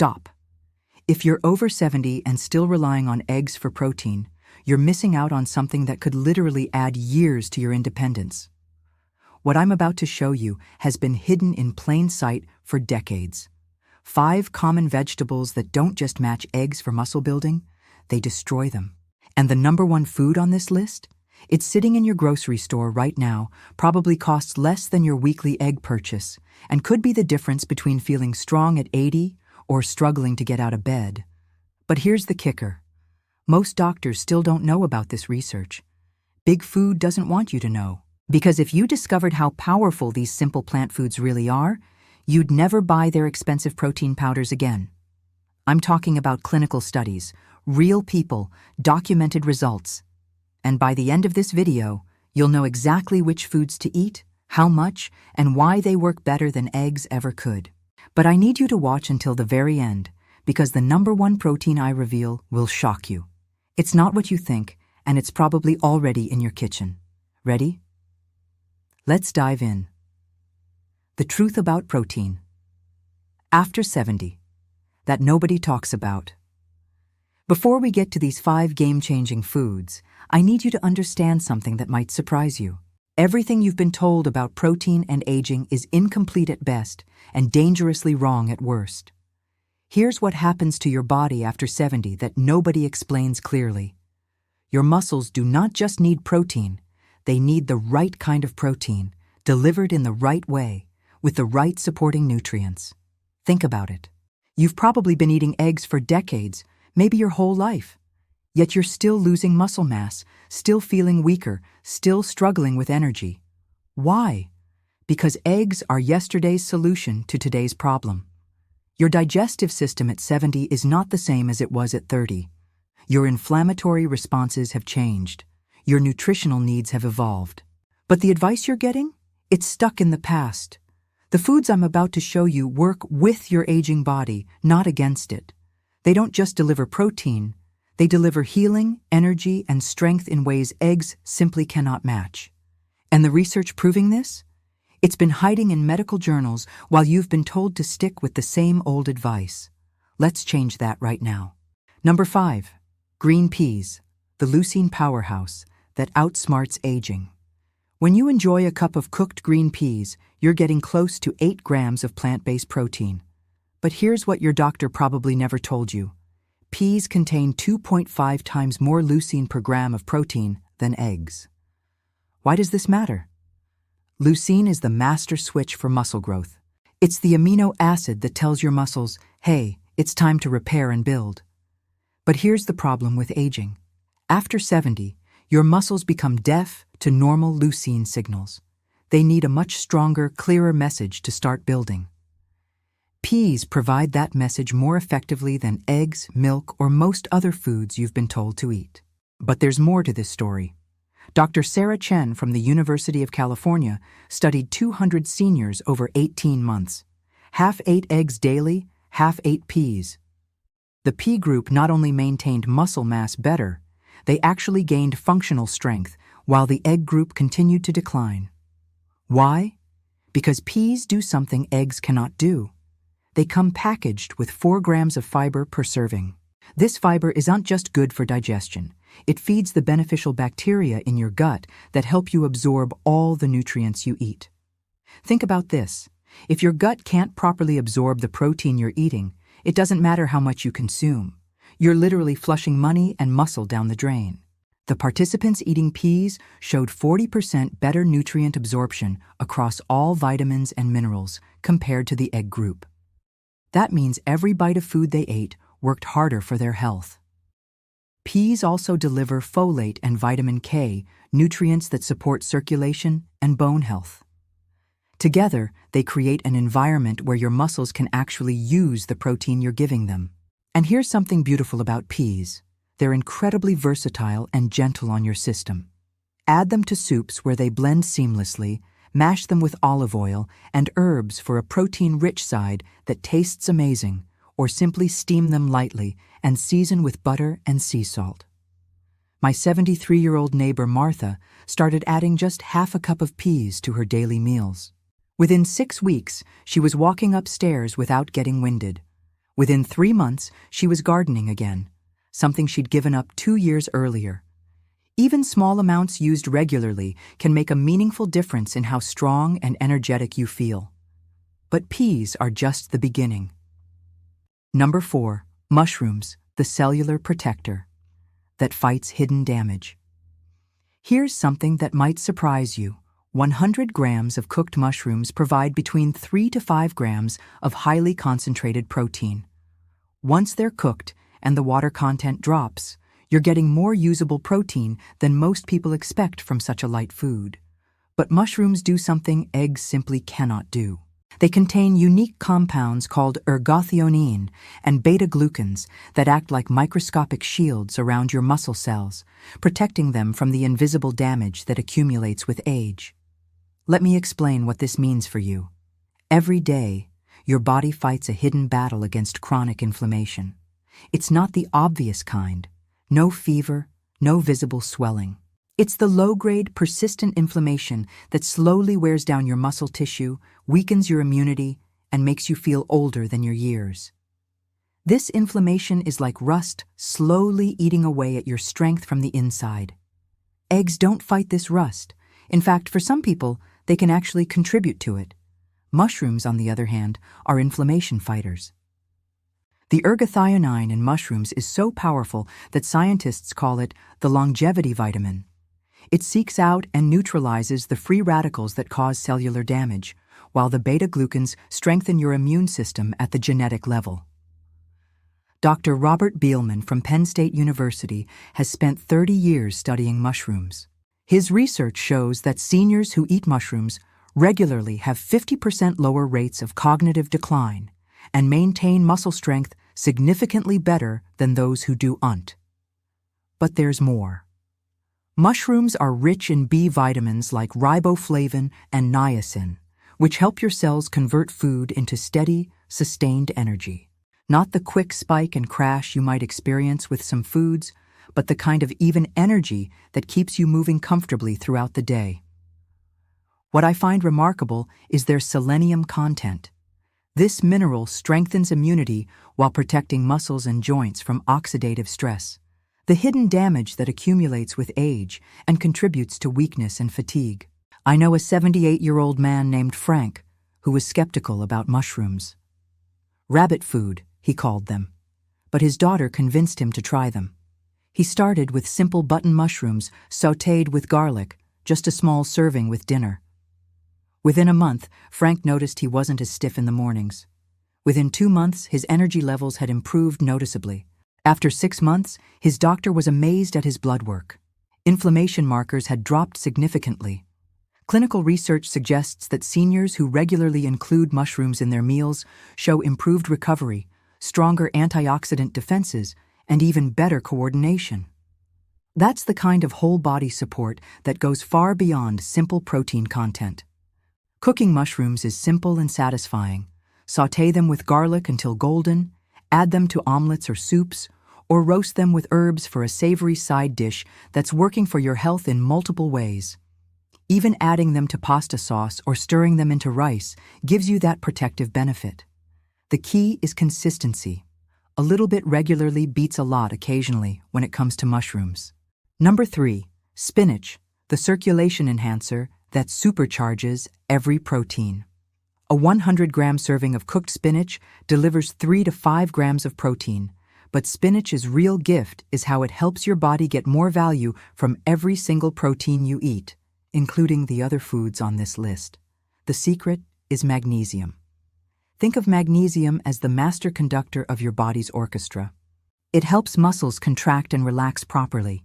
stop. If you're over 70 and still relying on eggs for protein, you're missing out on something that could literally add years to your independence. What I'm about to show you has been hidden in plain sight for decades. 5 common vegetables that don't just match eggs for muscle building, they destroy them. And the number 1 food on this list? It's sitting in your grocery store right now, probably costs less than your weekly egg purchase, and could be the difference between feeling strong at 80 or struggling to get out of bed. But here's the kicker. Most doctors still don't know about this research. Big Food doesn't want you to know. Because if you discovered how powerful these simple plant foods really are, you'd never buy their expensive protein powders again. I'm talking about clinical studies, real people, documented results. And by the end of this video, you'll know exactly which foods to eat, how much, and why they work better than eggs ever could. But I need you to watch until the very end, because the number 1 protein I reveal will shock you. It's not what you think, and it's probably already in your kitchen. Ready? Let's dive in. The truth about protein. After 70. That nobody talks about. Before we get to these 5 game-changing foods, I need you to understand something that might surprise you. Everything you've been told about protein and aging is incomplete at best and dangerously wrong at worst. Here's what happens to your body after 70 that nobody explains clearly. Your muscles do not just need protein, they need the right kind of protein, delivered in the right way, with the right supporting nutrients. Think about it. You've probably been eating eggs for decades, maybe your whole life. Yet you're still losing muscle mass, still feeling weaker, still struggling with energy. Why? Because eggs are yesterday's solution to today's problem. Your digestive system at 70 is not the same as it was at 30. Your inflammatory responses have changed. Your nutritional needs have evolved. But the advice you're getting? It's stuck in the past. The foods I'm about to show you work with your aging body, not against it. They don't just deliver protein, they deliver healing, energy, and strength in ways eggs simply cannot match. And the research proving this? It's been hiding in medical journals while you've been told to stick with the same old advice. Let's change that right now. Number 5. Green peas, the leucine powerhouse that outsmarts aging. When you enjoy a cup of cooked green peas, you're getting close to 8 grams of plant-based protein. But here's what your doctor probably never told you. Peas contain 2.5 times more leucine per gram of protein than eggs. Why does this matter? Leucine is the master switch for muscle growth. It's the amino acid that tells your muscles, hey, it's time to repair and build. But here's the problem with aging. After 70, your muscles become deaf to normal leucine signals. They need a much stronger, clearer message to start building. Peas provide that message more effectively than eggs, milk, or most other foods you've been told to eat. But there's more to this story. Dr. Sarah Chen from the University of California studied 200 seniors over 18 months. Half ate eggs daily, half ate peas. The pea group not only maintained muscle mass better, they actually gained functional strength, while the egg group continued to decline. Why? Because peas do something eggs cannot do. They come packaged with 4 grams of fiber per serving. This fiber isn't just good for digestion. It feeds the beneficial bacteria in your gut that help you absorb all the nutrients you eat. Think about this. If your gut can't properly absorb the protein you're eating, it doesn't matter how much you consume. You're literally flushing money and muscle down the drain. The participants eating peas showed 40% better nutrient absorption across all vitamins and minerals compared to the egg group. That means every bite of food they ate worked harder for their health. Peas also deliver folate and vitamin K, nutrients that support circulation and bone health. Together, they create an environment where your muscles can actually use the protein you're giving them. And here's something beautiful about peas. They're incredibly versatile and gentle on your system. Add them to soups where they blend seamlessly, mash them with olive oil and herbs for a protein-rich side that tastes amazing, or simply steam them lightly and season with butter and sea salt. My 73-year-old neighbor Martha started adding just half a cup of peas to her daily meals. Within 6 weeks, she was walking upstairs without getting winded. Within 3 months, she was gardening again, something she'd given up 2 years earlier. Even small amounts used regularly can make a meaningful difference in how strong and energetic you feel. But peas are just the beginning. Number 4. Mushrooms, the cellular protector that fights hidden damage. Here's something that might surprise you. 100 grams of cooked mushrooms provide between 3 to 5 grams of highly concentrated protein. Once they're cooked and the water content drops, you're getting more usable protein than most people expect from such a light food. But mushrooms do something eggs simply cannot do. They contain unique compounds called ergothioneine and beta-glucans that act like microscopic shields around your muscle cells, protecting them from the invisible damage that accumulates with age. Let me explain what this means for you. Every day, your body fights a hidden battle against chronic inflammation. It's not the obvious kind. No fever, no visible swelling. It's the low-grade, persistent inflammation that slowly wears down your muscle tissue, weakens your immunity, and makes you feel older than your years. This inflammation is like rust slowly eating away at your strength from the inside. Eggs don't fight this rust. In fact, for some people, they can actually contribute to it. Mushrooms, on the other hand, are inflammation fighters. The ergothioneine in mushrooms is so powerful that scientists call it the longevity vitamin. It seeks out and neutralizes the free radicals that cause cellular damage, while the beta-glucans strengthen your immune system at the genetic level. Dr. Robert Beelman from Penn State University has spent 30 years studying mushrooms. His research shows that seniors who eat mushrooms regularly have 50% lower rates of cognitive decline and maintain muscle strength significantly better than those who don't. But there's more. Mushrooms are rich in B vitamins like riboflavin and niacin, which help your cells convert food into steady, sustained energy. Not the quick spike and crash you might experience with some foods, but the kind of even energy that keeps you moving comfortably throughout the day. What I find remarkable is their selenium content. This mineral strengthens immunity while protecting muscles and joints from oxidative stress, the hidden damage that accumulates with age and contributes to weakness and fatigue. I know a 78-year-old man named Frank who was skeptical about mushrooms. Rabbit food, he called them, but his daughter convinced him to try them. He started with simple button mushrooms sautéed with garlic, just a small serving with dinner. Within a month, Frank noticed he wasn't as stiff in the mornings. Within 2 months, his energy levels had improved noticeably. After 6 months, his doctor was amazed at his blood work. Inflammation markers had dropped significantly. Clinical research suggests that seniors who regularly include mushrooms in their meals show improved recovery, stronger antioxidant defenses, and even better coordination. That's the kind of whole-body support that goes far beyond simple protein content. Cooking mushrooms is simple and satisfying. Sauté them with garlic until golden, add them to omelets or soups, or roast them with herbs for a savory side dish that's working for your health in multiple ways. Even adding them to pasta sauce or stirring them into rice gives you that protective benefit. The key is consistency. A little bit regularly beats a lot occasionally when it comes to mushrooms. Number 3, spinach, the circulation enhancer that supercharges every protein. A 100-gram serving of cooked spinach delivers 3 to 5 grams of protein, but spinach's real gift is how it helps your body get more value from every single protein you eat, including the other foods on this list. The secret is magnesium. Think of magnesium as the master conductor of your body's orchestra. It helps muscles contract and relax properly,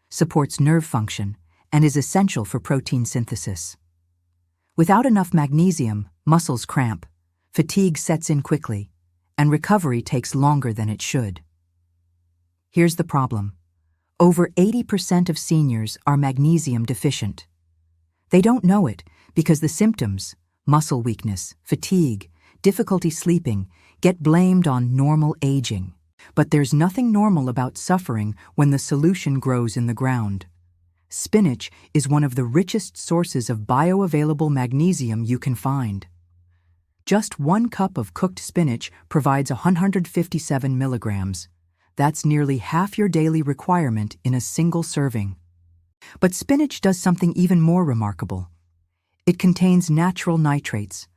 supports nerve function, and is essential for protein synthesis. Without enough magnesium, muscles cramp, fatigue sets in quickly, and recovery takes longer than it should. Here's the problem. Over 80% of seniors are magnesium deficient. They don't know it because the symptoms, muscle weakness, fatigue, difficulty sleeping, get blamed on normal aging. But there's nothing normal about suffering when the solution grows in the ground. Spinach is one of the richest sources of bioavailable magnesium you can find. Just 1 cup of cooked spinach provides 157 milligrams. That's nearly half your daily requirement in a single serving. But spinach does something even more remarkable. It contains natural nitrates,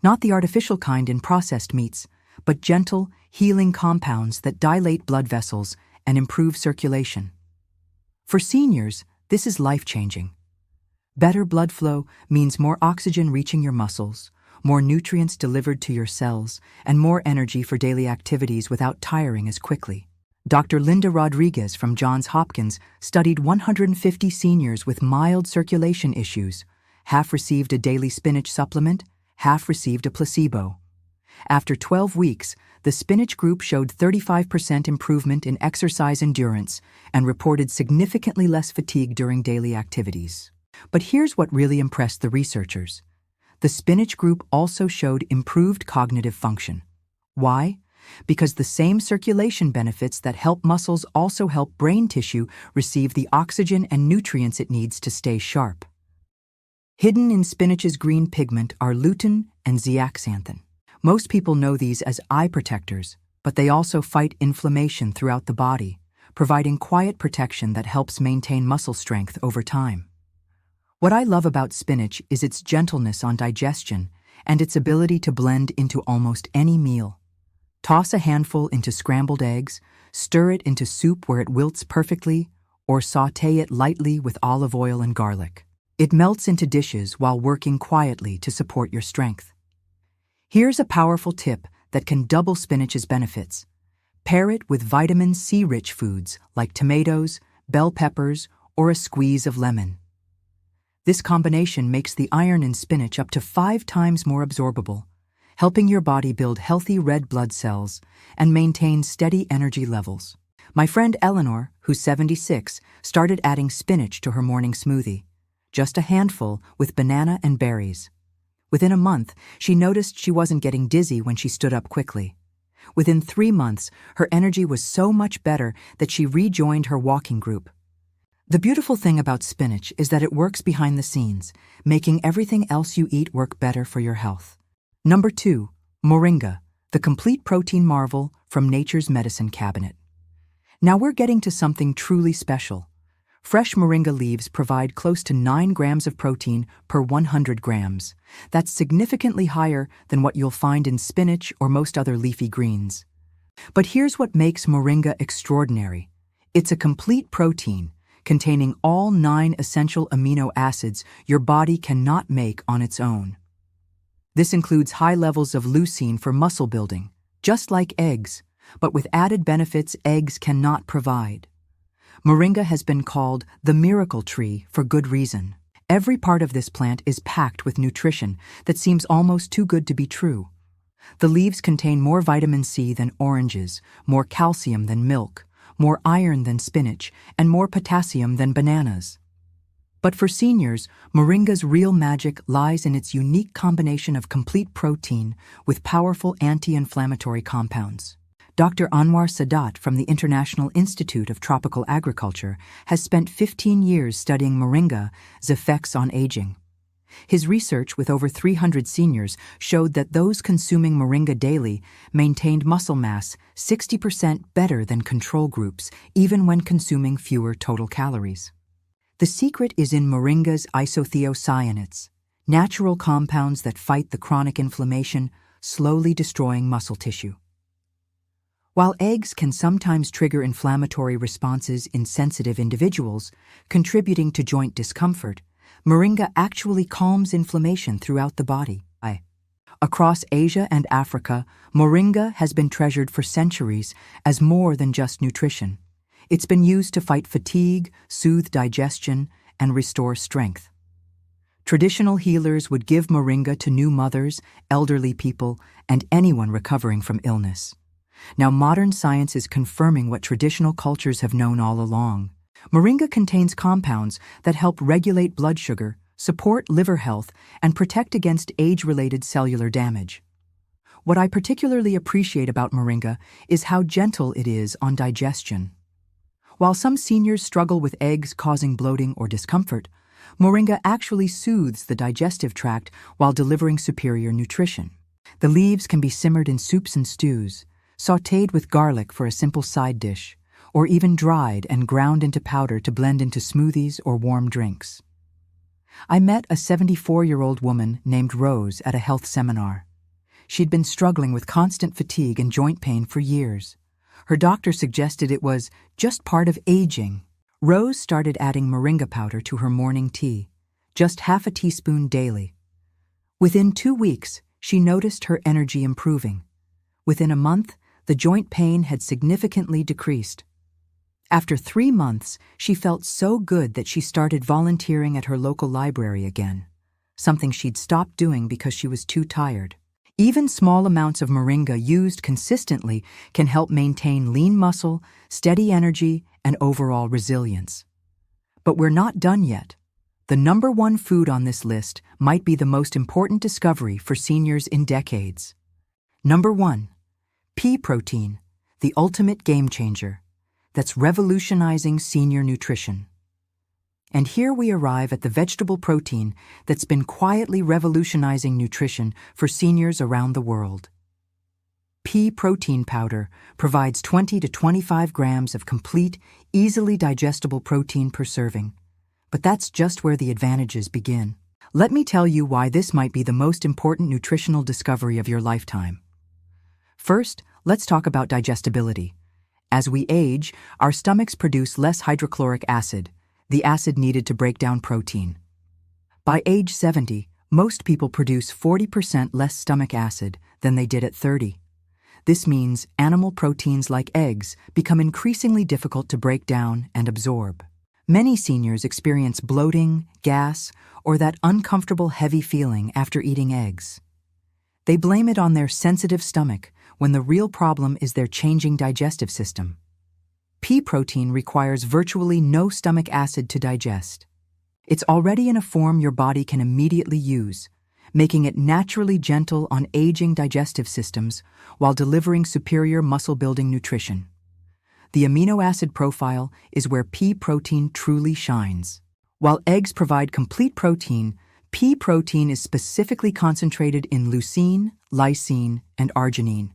not the artificial kind in processed meats, but gentle, healing compounds that dilate blood vessels and improve circulation. For seniors, this is life-changing. Better blood flow means more oxygen reaching your muscles, more nutrients delivered to your cells, and more energy for daily activities without tiring as quickly. Dr. Linda Rodriguez from Johns Hopkins studied 150 seniors with mild circulation issues. Half received a daily spinach supplement, half received a placebo. After 12 weeks, the spinach group showed 35% improvement in exercise endurance and reported significantly less fatigue during daily activities. But here's what really impressed the researchers. The spinach group also showed improved cognitive function. Why? Because the same circulation benefits that help muscles also help brain tissue receive the oxygen and nutrients it needs to stay sharp. Hidden in spinach's green pigment are lutein and zeaxanthin. Most people know these as eye protectors, but they also fight inflammation throughout the body, providing quiet protection that helps maintain muscle strength over time. What I love about spinach is its gentleness on digestion and its ability to blend into almost any meal. Toss a handful into scrambled eggs, stir it into soup where it wilts perfectly, or sauté it lightly with olive oil and garlic. It melts into dishes while working quietly to support your strength. Here's a powerful tip that can double spinach's benefits. Pair it with vitamin C-rich foods like tomatoes, bell peppers, or a squeeze of lemon. This combination makes the iron in spinach up to 5 times more absorbable, helping your body build healthy red blood cells and maintain steady energy levels. My friend Eleanor, who's 76, started adding spinach to her morning smoothie, just a handful with banana and berries. Within a month, she noticed she wasn't getting dizzy when she stood up quickly. Within 3 months, her energy was so much better that she rejoined her walking group. The beautiful thing about spinach is that it works behind the scenes, making everything else you eat work better for your health. Number 2, Moringa, the complete protein marvel from nature's medicine cabinet. Now we're getting to something truly special. Fresh moringa leaves provide close to 9 grams of protein per 100 grams. That's significantly higher than what you'll find in spinach or most other leafy greens. But here's what makes moringa extraordinary. It's a complete protein, containing all 9 essential amino acids your body cannot make on its own. This includes high levels of leucine for muscle building, just like eggs, but with added benefits eggs cannot provide. Moringa has been called the miracle tree for good reason. Every part of this plant is packed with nutrition that seems almost too good to be true. The leaves contain more vitamin C than oranges, more calcium than milk, more iron than spinach, and more potassium than bananas. But for seniors, moringa's real magic lies in its unique combination of complete protein with powerful anti-inflammatory compounds. Dr. Anwar Sadat from the International Institute of Tropical Agriculture has spent 15 years studying moringa's effects on aging. His research with over 300 seniors showed that those consuming moringa daily maintained muscle mass 60% better than control groups, even when consuming fewer total calories. The secret is in moringa's isothiocyanates, natural compounds that fight the chronic inflammation, slowly destroying muscle tissue. While eggs can sometimes trigger inflammatory responses in sensitive individuals, contributing to joint discomfort, moringa actually calms inflammation throughout the body. Across Asia and Africa, moringa has been treasured for centuries as more than just nutrition. It's been used to fight fatigue, soothe digestion, and restore strength. Traditional healers would give moringa to new mothers, elderly people, and anyone recovering from illness. Now modern science is confirming what traditional cultures have known all along. Moringa contains compounds that help regulate blood sugar, support liver health, and protect against age-related cellular damage. What I particularly appreciate about moringa is how gentle it is on digestion. While some seniors struggle with eggs causing bloating or discomfort, moringa actually soothes the digestive tract while delivering superior nutrition. The leaves can be simmered in soups and stews, sautéed with garlic for a simple side dish, or even dried and ground into powder to blend into smoothies or warm drinks. I met a 74-year-old woman named Rose at a health seminar. She'd been struggling with constant fatigue and joint pain for years. Her doctor suggested it was just part of aging. Rose started adding moringa powder to her morning tea, just half a teaspoon daily. Within 2 weeks, she noticed her energy improving. Within a month, the joint pain had significantly decreased. After 3 months, she felt so good that she started volunteering at her local library again, something she'd stopped doing because she was too tired. Even small amounts of moringa used consistently can help maintain lean muscle, steady energy, and overall resilience. But we're not done yet. The number 1 food on this list might be the most important discovery for seniors in decades. Number 1, pea protein, the ultimate game changer, that's revolutionizing senior nutrition. And here we arrive at the vegetable protein that's been quietly revolutionizing nutrition for seniors around the world. Pea protein powder provides 20 to 25 grams of complete, easily digestible protein per serving. But that's just where the advantages begin. Let me tell you why this might be the most important nutritional discovery of your lifetime. First, let's talk about digestibility. As we age, our stomachs produce less hydrochloric acid, the acid needed to break down protein. By age 70, most people produce 40% less stomach acid than they did at 30. This means animal proteins like eggs become increasingly difficult to break down and absorb. Many seniors experience bloating, gas, or that uncomfortable heavy feeling after eating eggs. They blame it on their sensitive stomach when the real problem is their changing digestive system. Pea protein requires virtually no stomach acid to digest. It's already in a form your body can immediately use, making it naturally gentle on aging digestive systems while delivering superior muscle-building nutrition. The amino acid profile is where pea protein truly shines. While eggs provide complete protein, pea protein is specifically concentrated in leucine, lysine, and arginine,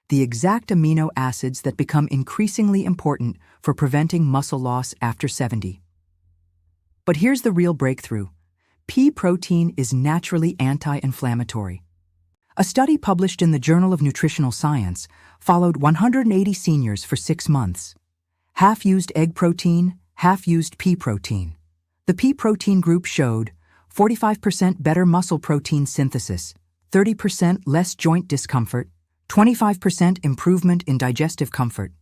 the exact amino acids that become increasingly important for preventing muscle loss after 70. But here's the real breakthrough. Pea protein is naturally anti-inflammatory. A study published in the Journal of Nutritional Science followed 180 seniors for 6 months. Half used egg protein, half used pea protein. The pea protein group showed 45% better muscle protein synthesis, 30% less joint discomfort, 25% improvement in digestive comfort,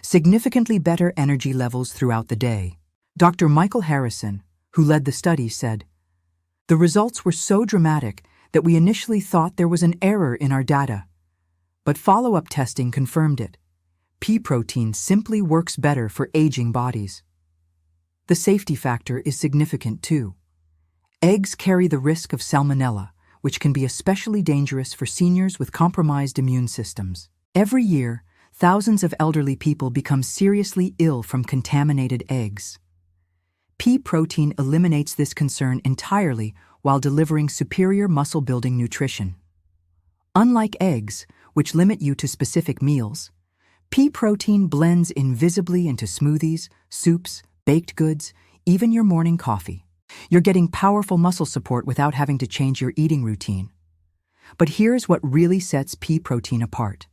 significantly better energy levels throughout the day. Dr. Michael Harrison, who led the study, said, "The results were so dramatic that we initially thought there was an error in our data. But follow-up testing confirmed it. Pea protein simply works better for aging bodies." The safety factor is significant too. Eggs carry the risk of salmonella, which can be especially dangerous for seniors with compromised immune systems. Every year, thousands of elderly people become seriously ill from contaminated eggs. Pea protein eliminates this concern entirely while delivering superior muscle-building nutrition. Unlike eggs, which limit you to specific meals, pea protein blends invisibly into smoothies, soups, baked goods, even your morning coffee. You're getting powerful muscle support without having to change your eating routine. But here's what really sets pea protein apart.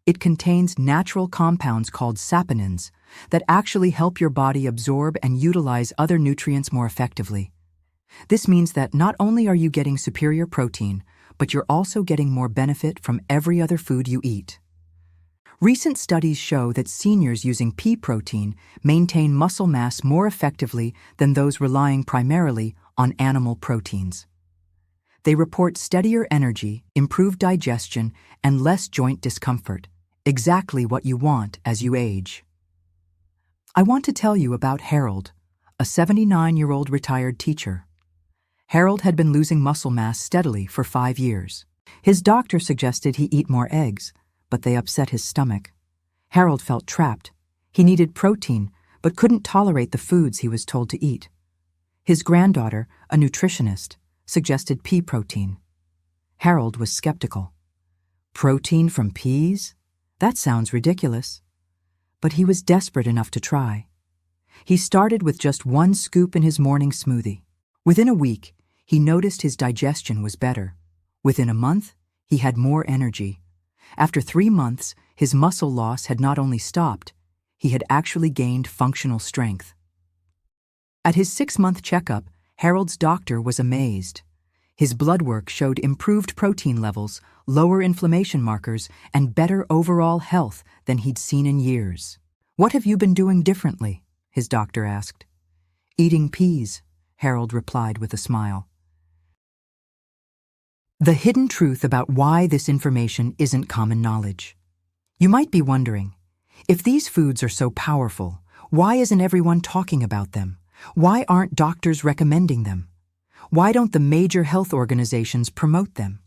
It contains natural compounds called saponins that actually help your body absorb and utilize other nutrients more effectively. This means that not only are you getting superior protein, but you're also getting more benefit from every other food you eat. Recent studies show that seniors using pea protein maintain muscle mass more effectively than those relying primarily on animal proteins. They report steadier energy, improved digestion, and less joint discomfort, exactly what you want as you age. I want to tell you about Harold, a 79-year-old retired teacher. Harold had been losing muscle mass steadily for 5 years. His doctor suggested he eat more eggs, but they upset his stomach. Harold felt trapped. He needed protein, but couldn't tolerate the foods he was told to eat. His granddaughter, a nutritionist, suggested pea protein. Harold was skeptical. Protein from peas? That sounds ridiculous. But he was desperate enough to try. He started with just 1 scoop in his morning smoothie. Within a week, he noticed his digestion was better. Within a month, he had more energy. After 3 months, his muscle loss had not only stopped, he had actually gained functional strength. At his 6-month checkup, Harold's doctor was amazed. His blood work showed improved protein levels, lower inflammation markers, and better overall health than he'd seen in years. "What have you been doing differently?" his doctor asked. "Eating peas," Harold replied with a smile. The hidden truth about why this information isn't common knowledge. You might be wondering, if these foods are so powerful, why isn't everyone talking about them? Why aren't doctors recommending them? Why don't the major health organizations promote them?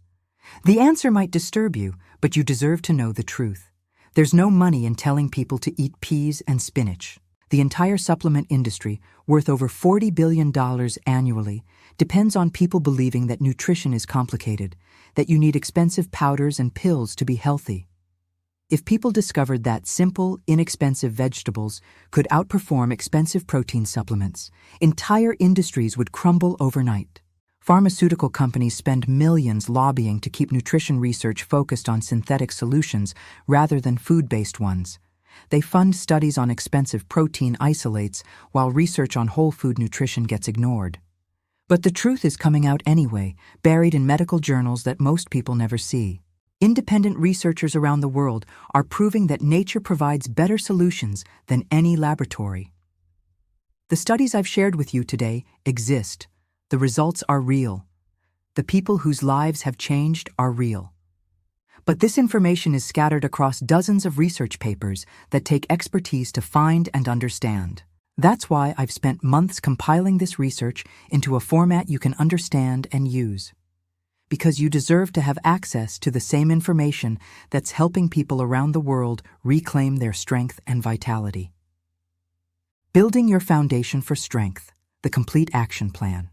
The answer might disturb you, but you deserve to know the truth. There's no money in telling people to eat peas and spinach. The entire supplement industry, worth over $40 billion annually, depends on people believing that nutrition is complicated, that you need expensive powders and pills to be healthy. If people discovered that simple, inexpensive vegetables could outperform expensive protein supplements, entire industries would crumble overnight. Pharmaceutical companies spend millions lobbying to keep nutrition research focused on synthetic solutions rather than food-based ones. They fund studies on expensive protein isolates while research on whole food nutrition gets ignored. But the truth is coming out anyway, buried in medical journals that most people never see. Independent researchers around the world are proving that nature provides better solutions than any laboratory. The studies I've shared with you today exist. The results are real. The people whose lives have changed are real. But this information is scattered across dozens of research papers that take expertise to find and understand. That's why I've spent months compiling this research into a format you can understand and use. Because you deserve to have access to the same information that's helping people around the world reclaim their strength and vitality. Building your foundation for strength, the complete action plan.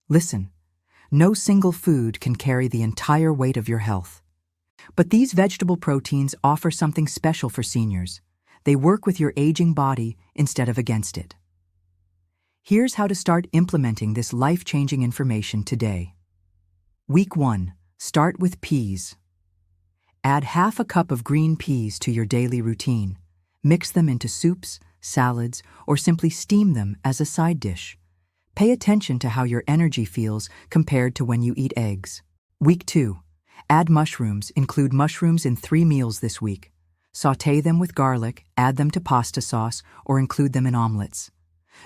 Listen, no single food can carry the entire weight of your health. But these vegetable proteins offer something special for seniors. They work with your aging body instead of against it. Here's how to start implementing this life-changing information today. Week 1. Start with peas. Add half a cup of green peas to your daily routine. Mix them into soups, salads, or simply steam them as a side dish. Pay attention to how your energy feels compared to when you eat eggs. Week 2. Add mushrooms. Include mushrooms in 3 meals this week. Sauté them with garlic, add them to pasta sauce, or include them in omelets.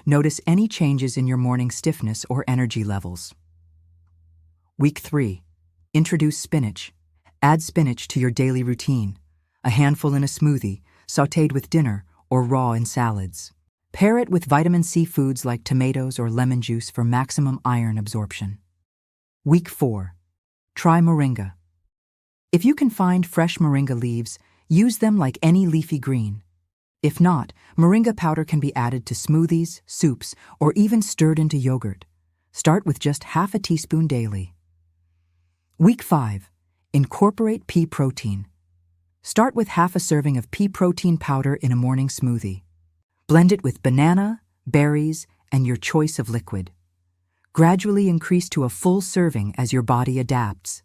Notice any changes in your morning stiffness or energy levels. Week 3. Introduce spinach. Add spinach to your daily routine. A handful in a smoothie, sautéed with dinner, or raw in salads. Pair it with vitamin C foods like tomatoes or lemon juice for maximum iron absorption. Week 4. Try moringa. If you can find fresh moringa leaves, use them like any leafy green. If not, moringa powder can be added to smoothies, soups, or even stirred into yogurt. Start with just half a teaspoon daily. Week 5. Incorporate pea protein. Start with half a serving of pea protein powder in a morning smoothie. Blend it with banana, berries, and your choice of liquid. Gradually increase to a full serving as your body adapts.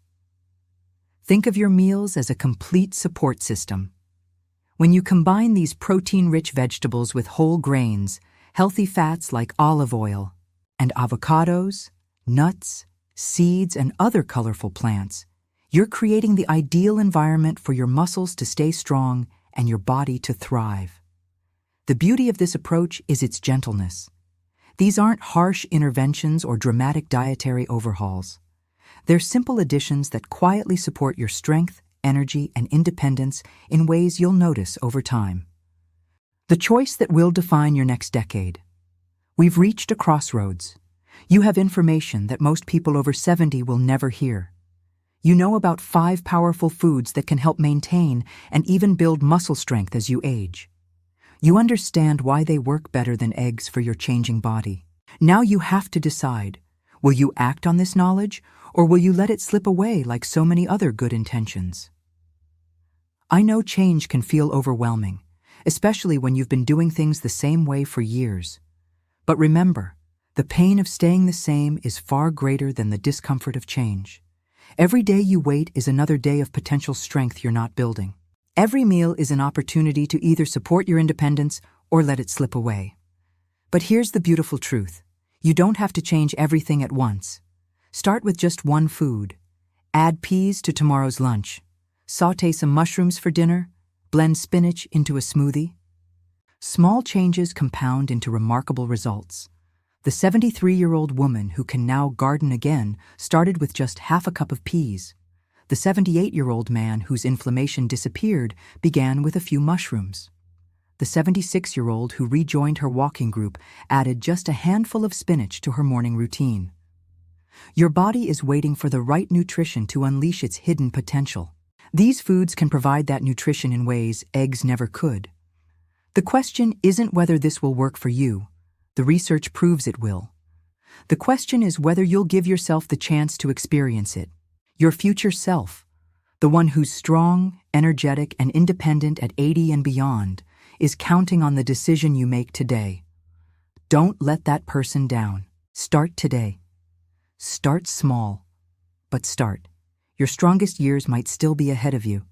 Think of your meals as a complete support system. When you combine these protein-rich vegetables with whole grains, healthy fats like olive oil, and avocados, nuts, seeds, and other colorful plants, you're creating the ideal environment for your muscles to stay strong and your body to thrive. The beauty of this approach is its gentleness. These aren't harsh interventions or dramatic dietary overhauls. They're simple additions that quietly support your strength, energy, and independence in ways you'll notice over time. The choice that will define your next decade. We've reached a crossroads. You have information that most people over 70 will never hear. You know about 5 powerful foods that can help maintain and even build muscle strength as you age. You understand why they work better than eggs for your changing body. Now you have to decide, Will you act on this knowledge, or will you let it slip away like so many other good intentions? I know change can feel overwhelming, especially when you've been doing things the same way for years. But remember, the pain of staying the same is far greater than the discomfort of change. Every day you wait is another day of potential strength you're not building. Every meal is an opportunity to either support your independence or let it slip away. But here's the beautiful truth. You don't have to change everything at once. Start with just one food. Add peas to tomorrow's lunch. Sauté some mushrooms for dinner. Blend spinach into a smoothie. Small changes compound into remarkable results. The 73-year-old woman who can now garden again started with just half a cup of peas. The 78-year-old man whose inflammation disappeared began with a few mushrooms. The 76-year-old who rejoined her walking group added just a handful of spinach to her morning routine. Your body is waiting for the right nutrition to unleash its hidden potential. These foods can provide that nutrition in ways eggs never could. The question isn't whether this will work for you. The research proves it will. The question is whether you'll give yourself the chance to experience it. Your future self, the one who's strong, energetic, and independent at 80 and beyond, is counting on the decision you make today. Don't let that person down. Start today. Start small, but start. Your strongest years might still be ahead of you.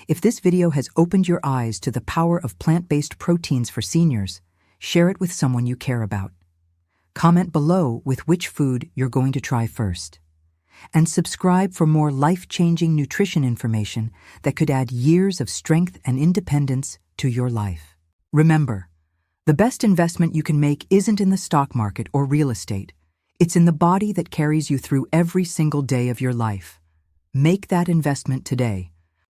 If this video has opened your eyes to the power of plant-based proteins for seniors, share it with someone you care about. Comment below with which food you're going to try first. And subscribe for more life-changing nutrition information that could add years of strength and independence to your life. Remember, the best investment you can make isn't in the stock market or real estate. It's in the body that carries you through every single day of your life. Make that investment today